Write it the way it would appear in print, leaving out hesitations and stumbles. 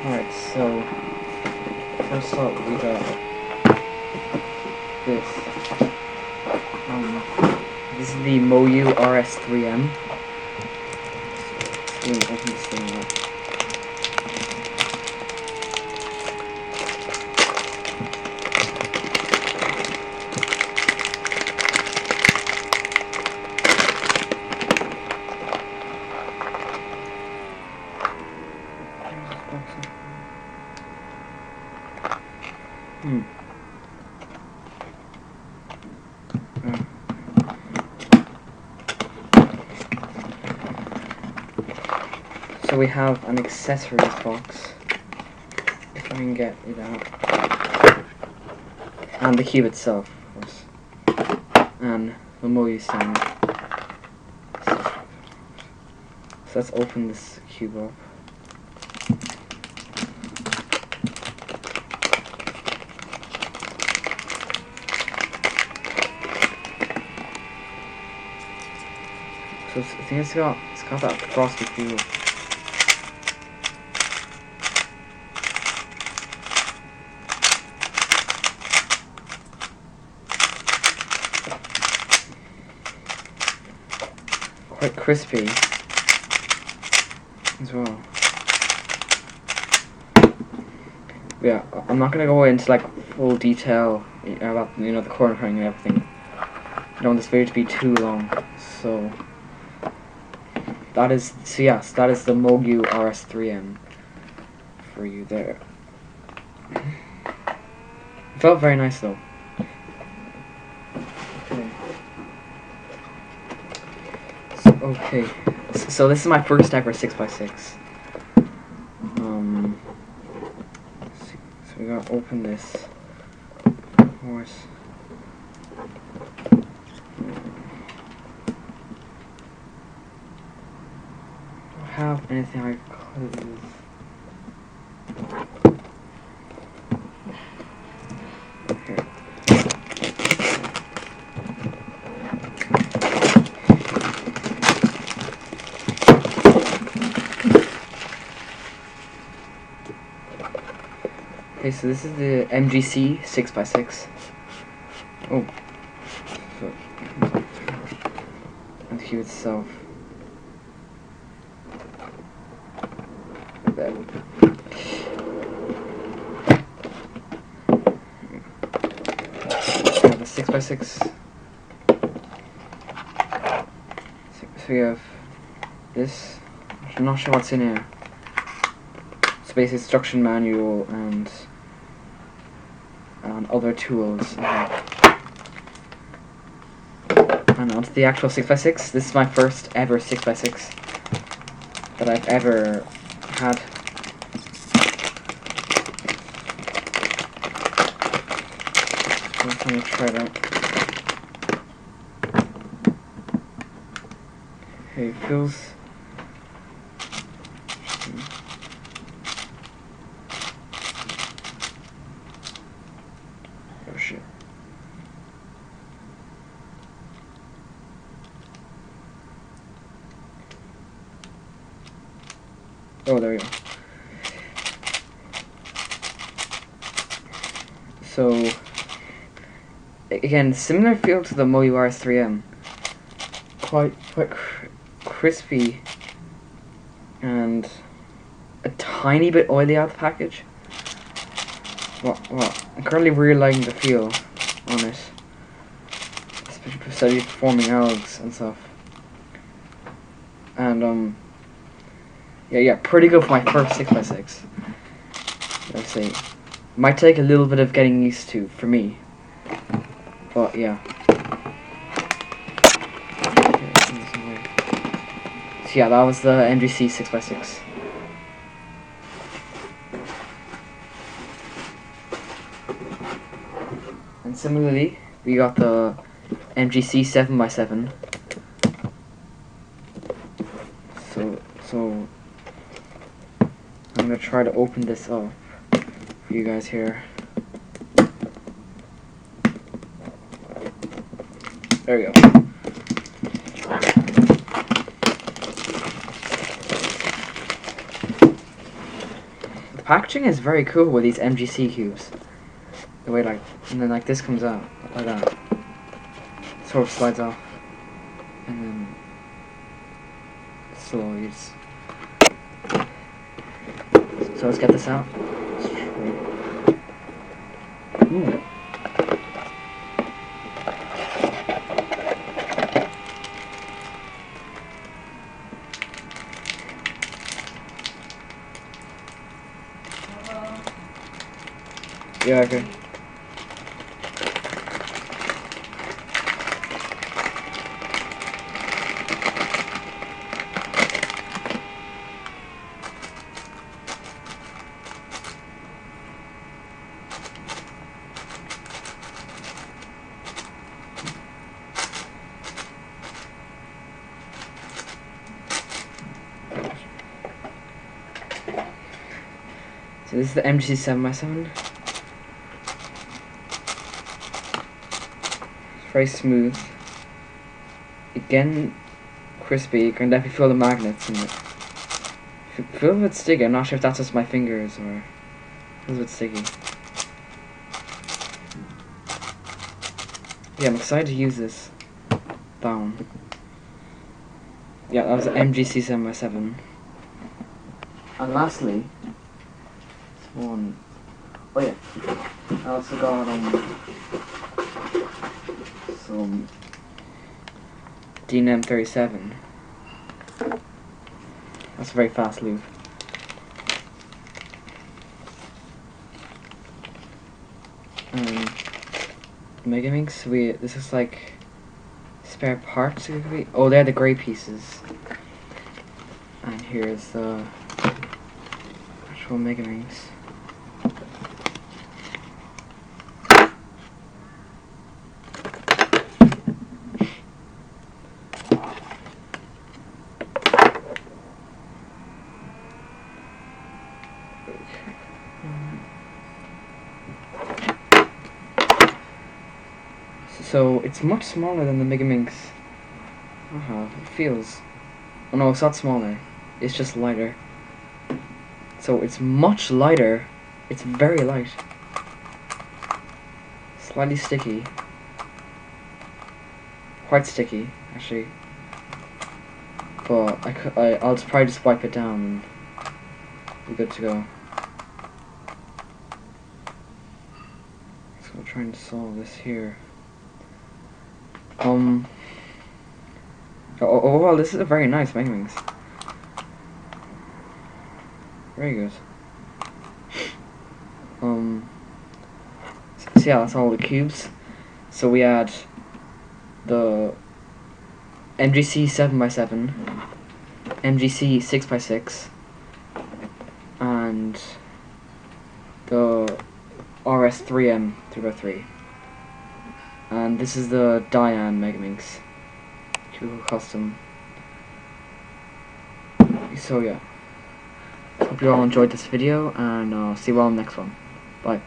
Alright, so first up we got this. This is the Moyu RS3M. So let's open this thing up. So we have an accessories box, if I can get it out, and the cube itself, of course, and the Moyu stand. So let's open this cube up. So I think it's got that frosty feel. Quite crispy as well. Yeah, I'm not gonna go into like full detail about the cornering and everything. I don't want this video to be too long, so yes, that is the Moyu RS3M for you there. It felt very nice though. Okay, so this is my first ever 6x6. So we gotta open this, of course. Do I have anything I could? Okay. Okay, so this is the MGC 6x6. Oh, so, and the cube itself. There. The 6x6. So we have this. I'm not sure what's in here. It's basically instruction manual and other tools. And onto the actual 6x6. This is my first ever 6x6 that I've ever had. So I'm going to try it out. Okay, it feels... Oh shit. Oh, there we go. So, again, similar feel to the Moyu RS3M. Quite crispy and a tiny bit oily out of the package. Well, I'm currently really liking the feel on it, especially forming algs and stuff. And yeah, pretty good for my first 6x6. Let's see, might take a little bit of getting used to for me, but yeah. So yeah, that was the MGC 6x6. And similarly, we got the MGC 7x7. So I'm gonna try to open this up for you guys here. There we go. packaging is very cool with these MGC cubes. The way like, and then like this comes out like that, sort of slides off, and then slides. So let's get this out. Ooh. Yeah, okay. So this is the MGC 7x7. It's very smooth. Again, crispy. You can definitely feel the magnets in it. Feel a bit sticky. I'm not sure if that's just my fingers or feels a bit sticky. Yeah, I'm excited to use this down. Yeah, that was the MGC 7x7. And lastly, this one. Oh yeah, I also got some DNM 37. That's a very fast loop. Mega Minx, this is like spare parts. Oh, they're the grey pieces. And here's the actual Mega Minx. So it's much smaller than the Mega Minx. It feels. Oh no, it's not smaller. It's just lighter. So it's much lighter. It's very light. Slightly sticky. Quite sticky, actually. But I'll probably just wipe it down and be good to go. So we're trying to solve this here. Well, this is a very nice Mega Minx. Very good. So yeah, that's all the cubes. So we had the MGC 7x7, MGC 6x6, and the RS3M 3x3. And this is the Diane Mega Minx. Custom. So yeah, hope you all enjoyed this video, and I'll see you all in the next one. Bye.